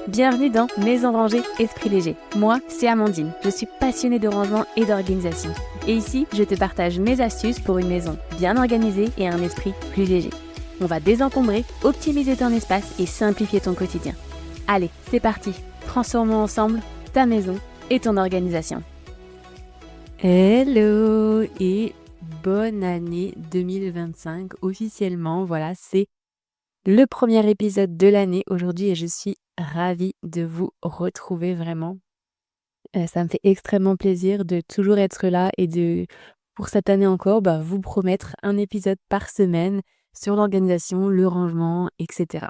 Bienvenue dans Maison rangée, esprit léger. Moi, c'est Amandine. Je suis passionnée de rangement et d'organisation. Et ici, je te partage mes astuces pour une maison bien organisée et un esprit plus léger. On va désencombrer, optimiser ton espace et simplifier ton quotidien. Allez, c'est parti. Transformons ensemble ta maison et ton organisation. Hello et bonne année 2025. Officiellement, voilà, c'est le premier épisode de l'année aujourd'hui et je suis ravie de vous retrouver vraiment. Ça me fait extrêmement plaisir de toujours être là et pour cette année encore, vous promettre un épisode par semaine sur l'organisation, le rangement, etc.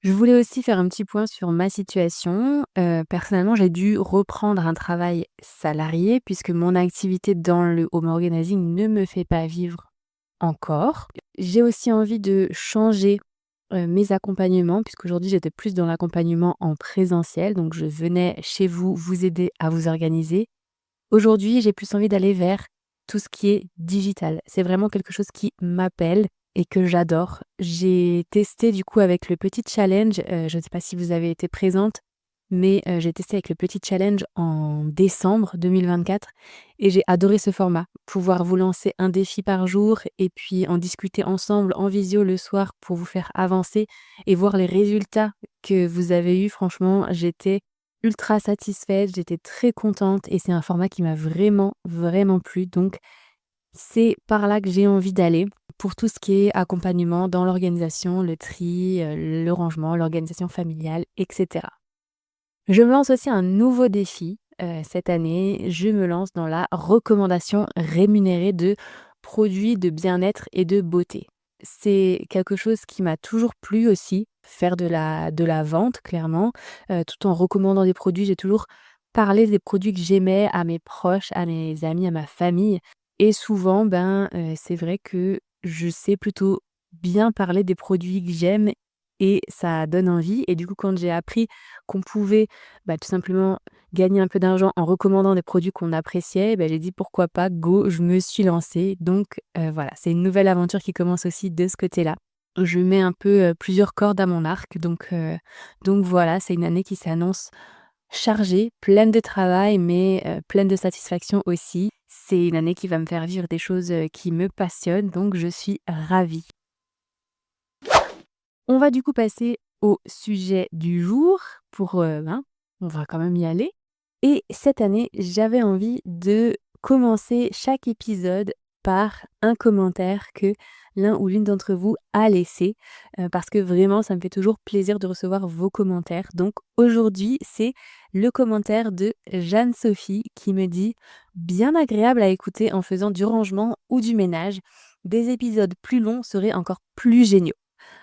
Je voulais aussi faire un petit point sur ma situation. Personnellement, j'ai dû reprendre un travail salarié puisque mon activité dans le home organizing ne me fait pas vivre encore. J'ai aussi envie de changer, mes accompagnements puisqu'aujourd'hui j'étais plus dans l'accompagnement en présentiel, donc je venais chez vous, vous aider à vous organiser. Aujourd'hui, j'ai plus envie d'aller vers tout ce qui est digital. C'est vraiment quelque chose qui m'appelle et que j'adore. J'ai testé du coup avec le petit challenge, je ne sais pas si vous avez été présente, mais j'ai testé avec le petit challenge en décembre 2024 et j'ai adoré ce format. Pouvoir vous lancer un défi par jour et puis en discuter ensemble en visio le soir pour vous faire avancer et voir les résultats que vous avez eus. Franchement, j'étais ultra satisfaite, j'étais très contente et c'est un format qui m'a vraiment, vraiment plu. Donc, c'est par là que j'ai envie d'aller pour tout ce qui est accompagnement dans l'organisation, le tri, le rangement, l'organisation familiale, etc. Je me lance aussi un nouveau défi cette année. Je me lance dans la recommandation rémunérée de produits de bien-être et de beauté. C'est quelque chose qui m'a toujours plu aussi, faire de la vente clairement, tout en recommandant des produits. J'ai toujours parlé des produits que j'aimais à mes proches, à mes amis, à ma famille et souvent, c'est vrai que je sais plutôt bien parler des produits que j'aime et ça donne envie et du coup, quand j'ai appris qu'on pouvait, tout simplement gagner un peu d'argent en recommandant des produits qu'on appréciait, j'ai dit: «Pourquoi pas? Go!» Je me suis lancée donc voilà, c'est une nouvelle aventure qui commence aussi de ce côté-là. Je mets un peu, plusieurs cordes à mon arc donc voilà, c'est une année qui s'annonce chargée, pleine de travail mais pleine de satisfaction aussi. C'est une année qui va me faire vivre des choses, qui me passionnent donc je suis ravie. On va du coup passer au sujet du jour on va quand même y aller. Et cette année, j'avais envie de commencer chaque épisode par un commentaire que l'un ou l'une d'entre vous a laissé, parce que vraiment ça me fait toujours plaisir de recevoir vos commentaires. Donc aujourd'hui, c'est le commentaire de Jeanne-Sophie qui me dit: «Bien agréable à écouter en faisant du rangement ou du ménage. Des épisodes plus longs seraient encore plus géniaux».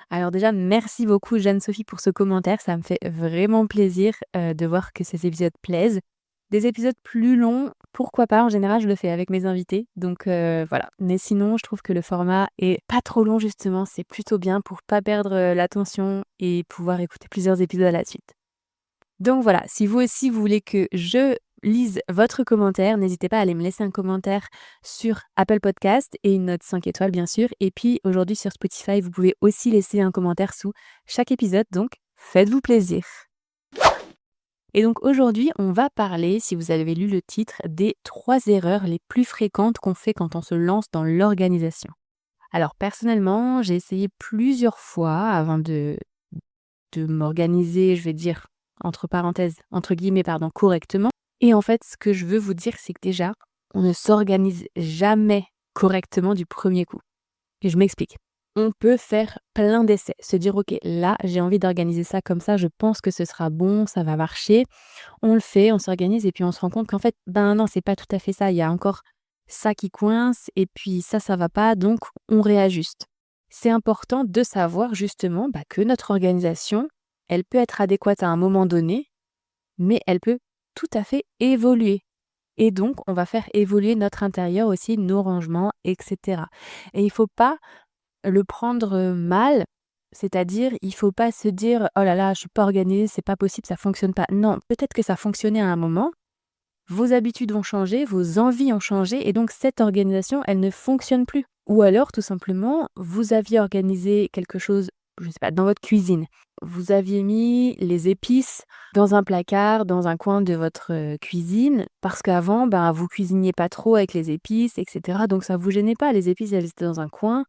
Alors déjà, merci beaucoup Jeanne-Sophie pour ce commentaire. Ça me fait vraiment plaisir, de voir que ces épisodes plaisent. Des épisodes plus longs, pourquoi pas? En général, je le fais avec mes invités, donc voilà. Mais sinon, je trouve que le format est pas trop long justement, c'est plutôt bien pour pas perdre, l'attention et pouvoir écouter plusieurs épisodes à la suite. Donc voilà, si vous aussi vous voulez que je lise votre commentaire, n'hésitez pas à aller me laisser un commentaire sur Apple Podcast et une note 5 étoiles bien sûr. Et puis aujourd'hui sur Spotify, vous pouvez aussi laisser un commentaire sous chaque épisode, donc faites-vous plaisir. Et donc aujourd'hui, on va parler, si vous avez lu le titre, des 3 erreurs les plus fréquentes qu'on fait quand on se lance dans l'organisation. Alors personnellement, j'ai essayé plusieurs fois avant de m'organiser, je vais dire, entre parenthèses, entre guillemets, pardon, correctement. Et en fait, ce que je veux vous dire, c'est que déjà, on ne s'organise jamais correctement du premier coup. Et je m'explique. On peut faire plein d'essais, se dire: «OK, là, j'ai envie d'organiser ça comme ça, je pense que ce sera bon, ça va marcher». On le fait, on s'organise et puis on se rend compte qu'en fait, non, c'est pas tout à fait ça. Il y a encore ça qui coince et puis ça va pas, donc on réajuste. C'est important de savoir justement, que notre organisation, elle peut être adéquate à un moment donné, mais elle peut tout à fait évoluer. Et donc, on va faire évoluer notre intérieur aussi, nos rangements, etc. Et il faut pas le prendre mal, c'est-à-dire, il faut pas se dire: «Oh là là, je suis pas organisée, c'est pas possible, ça fonctionne pas». Non, peut-être que ça fonctionnait à un moment, vos habitudes ont changé, vos envies ont changé et donc cette organisation, elle ne fonctionne plus. Ou alors, tout simplement, vous aviez organisé quelque chose, je sais pas, dans votre cuisine vous aviez mis les épices dans un placard, dans un coin de votre cuisine, parce qu'avant, vous cuisiniez pas trop avec les épices, etc. Donc ça vous gênait pas. Les épices, elles étaient dans un coin.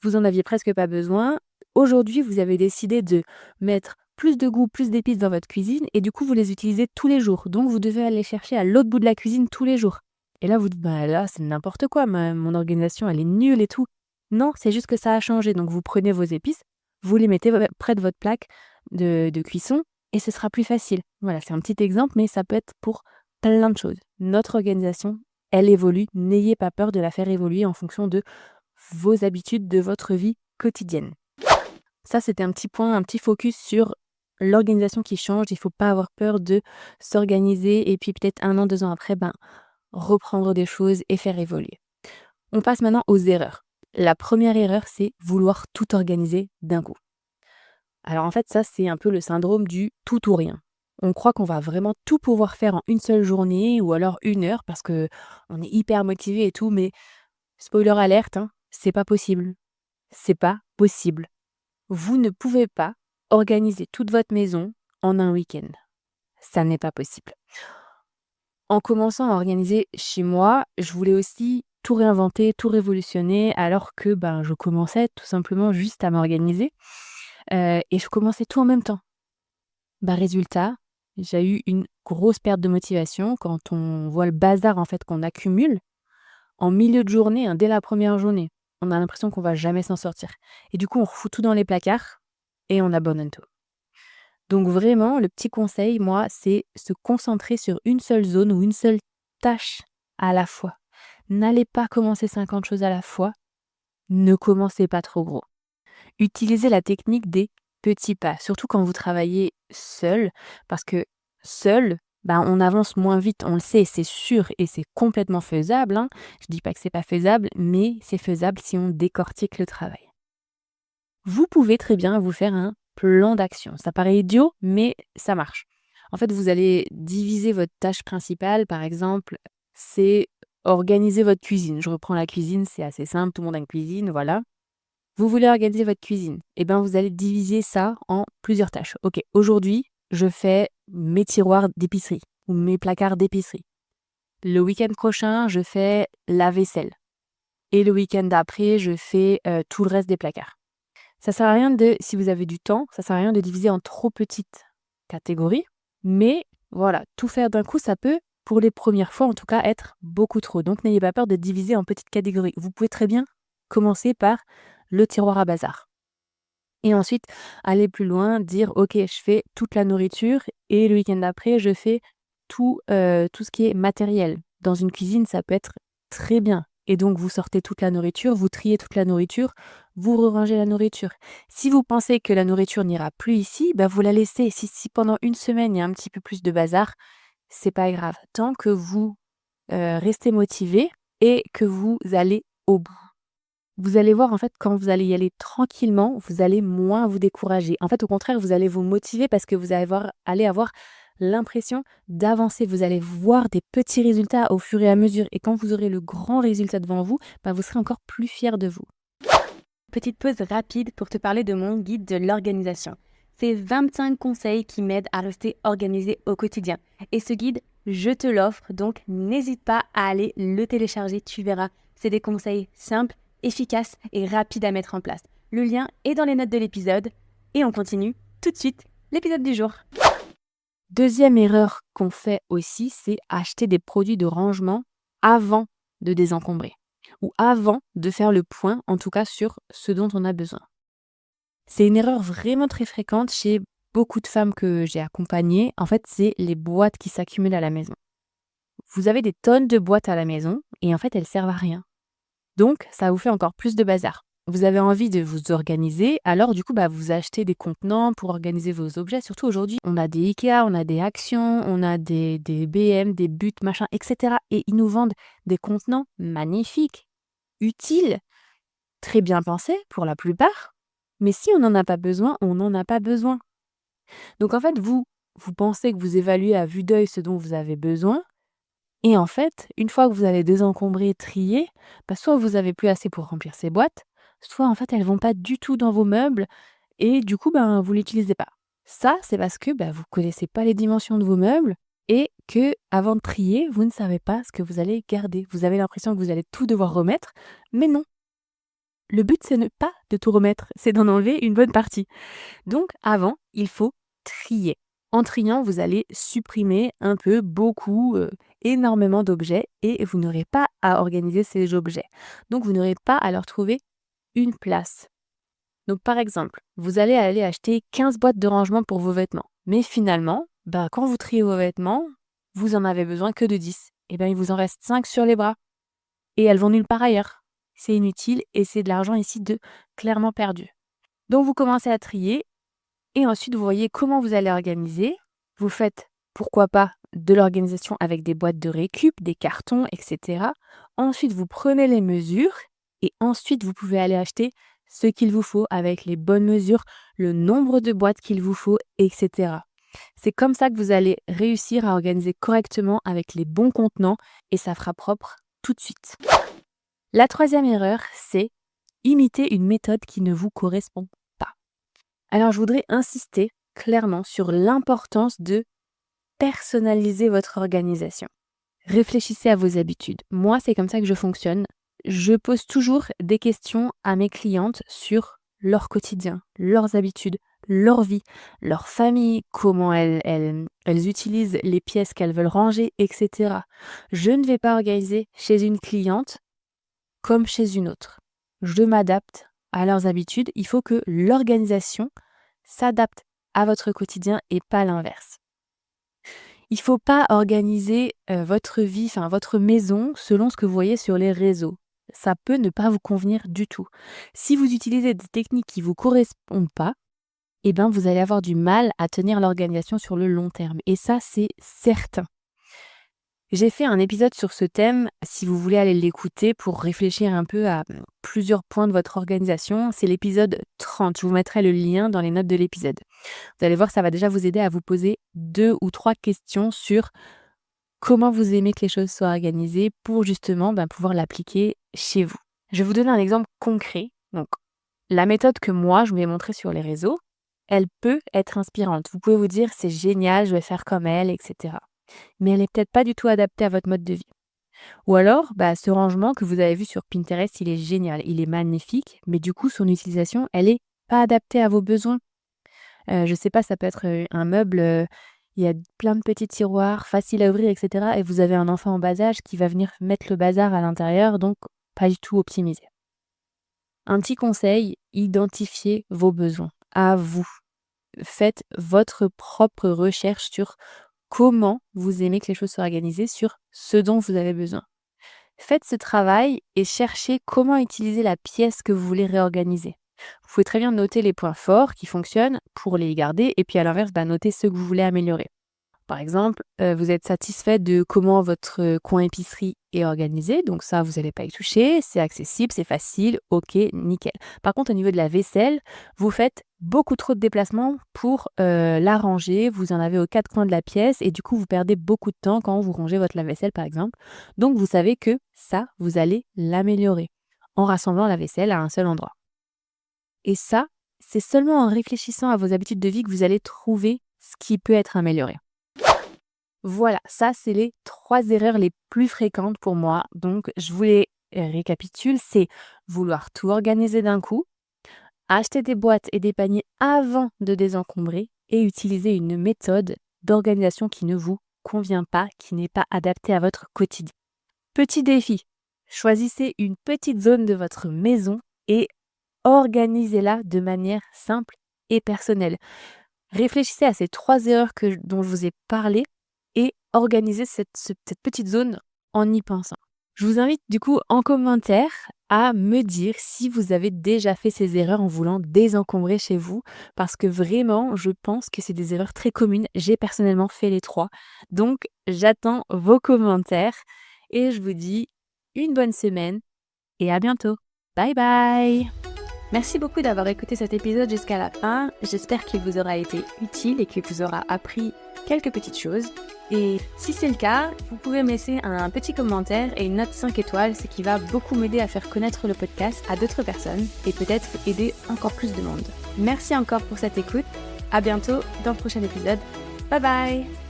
Vous en aviez presque pas besoin. Aujourd'hui, vous avez décidé de mettre plus de goût, plus d'épices dans votre cuisine et du coup, vous les utilisez tous les jours. Donc, vous devez aller chercher à l'autre bout de la cuisine tous les jours. Et là, vous dites, là, c'est n'importe quoi, mon organisation, elle est nulle et tout. Non, c'est juste que ça a changé. Donc, vous prenez vos épices, vous les mettez près de votre plaque de cuisson et ce sera plus facile. Voilà, c'est un petit exemple, mais ça peut être pour plein de choses. Notre organisation, elle évolue. N'ayez pas peur de la faire évoluer en fonction de vos habitudes, de votre vie quotidienne. Ça, c'était un petit point, un petit focus sur l'organisation qui change. Il ne faut pas avoir peur de s'organiser et puis peut-être 1 an, 2 ans après, reprendre des choses et faire évoluer. On passe maintenant aux erreurs. La première erreur, c'est vouloir tout organiser d'un coup. Alors en fait, ça, c'est un peu le syndrome du tout ou rien. On croit qu'on va vraiment tout pouvoir faire en une seule journée ou alors 1 heure parce que on est hyper motivé et tout, mais spoiler alerte, c'est pas possible. C'est pas possible. Vous ne pouvez pas organiser toute votre maison en un week-end. Ça n'est pas possible. En commençant à organiser chez moi, je voulais aussi tout réinventer, tout révolutionner, alors que je commençais tout simplement juste à m'organiser et je commençais tout en même temps. Résultat, j'ai eu une grosse perte de motivation quand on voit le bazar en fait qu'on accumule en milieu de journée, dès la première journée. On a l'impression qu'on va jamais s'en sortir. Et du coup, on refout tout dans les placards et on abandonne tout. Donc vraiment, le petit conseil, moi, c'est se concentrer sur une seule zone ou une seule tâche à la fois. N'allez pas commencer 50 choses à la fois. Ne commencez pas trop gros. Utilisez la technique des petits pas, surtout quand vous travaillez seul, parce que seul, on avance moins vite, on le sait, c'est sûr et c'est complètement faisable. Je dis pas que c'est pas faisable, mais c'est faisable si on décortique le travail. Vous pouvez très bien vous faire un plan d'action. Ça paraît idiot, mais ça marche. En fait, vous allez diviser votre tâche principale. Par exemple, c'est organiser votre cuisine. Je reprends la cuisine, c'est assez simple, tout le monde a une cuisine, voilà. Vous voulez organiser votre cuisine. Vous allez diviser ça en plusieurs tâches. Ok, aujourd'hui, je fais mes tiroirs d'épicerie ou mes placards d'épicerie. Le week-end prochain, je fais la vaisselle. Et le week-end d'après, je fais tout le reste des placards. Ça sert à rien si vous avez du temps, ça sert à rien de diviser en trop petites catégories. Mais voilà, tout faire d'un coup, ça peut, pour les premières fois en tout cas, être beaucoup trop. Donc n'ayez pas peur de diviser en petites catégories. Vous pouvez très bien commencer par le tiroir à bazar. Et ensuite, aller plus loin, dire ok, je fais toute la nourriture et le week-end d'après, je fais tout ce qui est matériel. Dans une cuisine, ça peut être très bien. Et donc, vous sortez toute la nourriture, vous triez toute la nourriture, vous rangez la nourriture. Si vous pensez que la nourriture n'ira plus ici, vous la laissez. Si pendant 1 semaine, il y a un petit peu plus de bazar, c'est pas grave. Tant que vous restez motivé et que vous allez au bout. Vous allez voir, en fait, quand vous allez y aller tranquillement, vous allez moins vous décourager. En fait, au contraire, vous allez vous motiver parce que vous allez avoir l'impression d'avancer. Vous allez voir des petits résultats au fur et à mesure. Et quand vous aurez le grand résultat devant vous, vous serez encore plus fier de vous. Petite pause rapide pour te parler de mon guide de l'organisation. C'est 25 conseils qui m'aident à rester organisé au quotidien. Et ce guide, je te l'offre, donc n'hésite pas à aller le télécharger, tu verras. C'est des conseils simples, efficaces et rapides à mettre en place. Le lien est dans les notes de l'épisode. Et on continue tout de suite l'épisode du jour. Deuxième erreur qu'on fait aussi, c'est acheter des produits de rangement avant de désencombrer ou avant de faire le point, en tout cas sur ce dont on a besoin. C'est une erreur vraiment très fréquente chez beaucoup de femmes que j'ai accompagnées. En fait, c'est les boîtes qui s'accumulent à la maison. Vous avez des tonnes de boîtes à la maison et en fait, elles servent à rien. Donc, ça vous fait encore plus de bazar. Vous avez envie de vous organiser, alors du coup, vous achetez des contenants pour organiser vos objets. Surtout aujourd'hui, on a des Ikea, on a des Action, on a des BM, des But, machin, etc. Et ils nous vendent des contenants magnifiques, utiles, très bien pensés pour la plupart. Mais si on n'en a pas besoin, on n'en a pas besoin. Donc en fait, vous pensez que vous évaluez à vue d'œil ce dont vous avez besoin. Et en fait, une fois que vous avez désencombré, trié, soit vous avez plus assez pour remplir ces boîtes, soit en fait elles vont pas du tout dans vos meubles et du coup, vous l'utilisez pas. Ça, c'est parce que, vous connaissez pas les dimensions de vos meubles et que avant de trier, vous ne savez pas ce que vous allez garder. Vous avez l'impression que vous allez tout devoir remettre, mais non. Le but, c'est pas de tout remettre, c'est d'en enlever une bonne partie. Donc avant, il faut trier. En triant, vous allez supprimer un peu, beaucoup, énormément d'objets et vous n'aurez pas à organiser ces objets. Donc vous n'aurez pas à leur trouver une place. Donc par exemple, vous allez aller acheter 15 boîtes de rangement pour vos vêtements. Mais finalement, quand vous triez vos vêtements, vous en avez besoin que de 10. Et il vous en reste 5 sur les bras. Et elles vont nulle part ailleurs. C'est inutile et c'est de l'argent ici de clairement perdu. Donc vous commencez à trier et ensuite vous voyez comment vous allez organiser. Vous faites, pourquoi pas, de l'organisation avec des boîtes de récup, des cartons, etc. Ensuite, vous prenez les mesures et ensuite vous pouvez aller acheter ce qu'il vous faut avec les bonnes mesures, le nombre de boîtes qu'il vous faut, etc. C'est comme ça que vous allez réussir à organiser correctement avec les bons contenants et ça fera propre tout de suite. La troisième erreur, c'est imiter une méthode qui ne vous correspond pas. Alors, je voudrais insister clairement sur l'importance de personnaliser votre organisation. Réfléchissez à vos habitudes. Moi, c'est comme ça que je fonctionne. Je pose toujours des questions à mes clientes sur leur quotidien, leurs habitudes, leur vie, leur famille, comment elles utilisent les pièces qu'elles veulent ranger, etc. Je ne vais pas organiser chez une cliente comme chez une autre. Je m'adapte à leurs habitudes. Il faut que l'organisation s'adapte à votre quotidien et pas l'inverse. Il ne faut pas organiser votre vie, votre maison selon ce que vous voyez sur les réseaux. Ça peut ne pas vous convenir du tout. Si vous utilisez des techniques qui ne vous correspondent pas, vous allez avoir du mal à tenir l'organisation sur le long terme. Et ça, c'est certain. J'ai fait un épisode sur ce thème, si vous voulez aller l'écouter pour réfléchir un peu à plusieurs points de votre organisation. C'est l'épisode 30, je vous mettrai le lien dans les notes de l'épisode. Vous allez voir, ça va déjà vous aider à vous poser 2 ou 3 questions sur comment vous aimez que les choses soient organisées pour justement pouvoir l'appliquer chez vous. Je vais vous donner un exemple concret. Donc, la méthode que moi, je vous ai montrée sur les réseaux, elle peut être inspirante. Vous pouvez vous dire, c'est génial, je vais faire comme elle, etc. Mais elle n'est peut-être pas du tout adaptée à votre mode de vie. Ou alors, ce rangement que vous avez vu sur Pinterest, il est génial, il est magnifique, mais du coup, son utilisation, elle n'est pas adaptée à vos besoins. Je ne sais pas, ça peut être un meuble, il y a plein de petits tiroirs, faciles à ouvrir, etc. Et vous avez un enfant en bas âge qui va venir mettre le bazar à l'intérieur, donc pas du tout optimisé. Un petit conseil, identifiez vos besoins à vous. Faites votre propre recherche sur comment vous aimez que les choses soient organisées, sur ce dont vous avez besoin. Faites ce travail et cherchez comment utiliser la pièce que vous voulez réorganiser. Vous pouvez très bien noter les points forts qui fonctionnent pour les garder et puis à l'inverse, noter ceux que vous voulez améliorer. Par exemple, vous êtes satisfait de comment votre coin épicerie est organisé, donc ça, vous n'allez pas y toucher, c'est accessible, c'est facile, ok, nickel. Par contre, au niveau de la vaisselle, vous faites beaucoup trop de déplacements pour la ranger, vous en avez aux 4 coins de la pièce et du coup, vous perdez beaucoup de temps quand vous rangez votre lave-vaisselle, par exemple. Donc, vous savez que ça, vous allez l'améliorer en rassemblant la vaisselle à un seul endroit. Et ça, c'est seulement en réfléchissant à vos habitudes de vie que vous allez trouver ce qui peut être amélioré. Voilà, ça, c'est les 3 erreurs les plus fréquentes pour moi. Donc, je vous les récapitule. C'est vouloir tout organiser d'un coup, acheter des boîtes et des paniers avant de désencombrer et utiliser une méthode d'organisation qui ne vous convient pas, qui n'est pas adaptée à votre quotidien. Petit défi, choisissez une petite zone de votre maison et organisez-la de manière simple et personnelle. Réfléchissez à ces 3 erreurs dont je vous ai parlé et organisez cette petite zone en y pensant. Je vous invite du coup en commentaire à me dire si vous avez déjà fait ces erreurs en voulant désencombrer chez vous, parce que vraiment, je pense que c'est des erreurs très communes. J'ai personnellement fait les 3. Donc, j'attends vos commentaires et je vous dis une bonne semaine et à bientôt. Bye bye! Merci beaucoup d'avoir écouté cet épisode jusqu'à la fin. J'espère qu'il vous aura été utile et qu'il vous aura appris quelques petites choses. Et si c'est le cas, vous pouvez me laisser un petit commentaire et une note 5 étoiles, ce qui va beaucoup m'aider à faire connaître le podcast à d'autres personnes et peut-être aider encore plus de monde. Merci encore pour cette écoute. À bientôt dans le prochain épisode. Bye bye!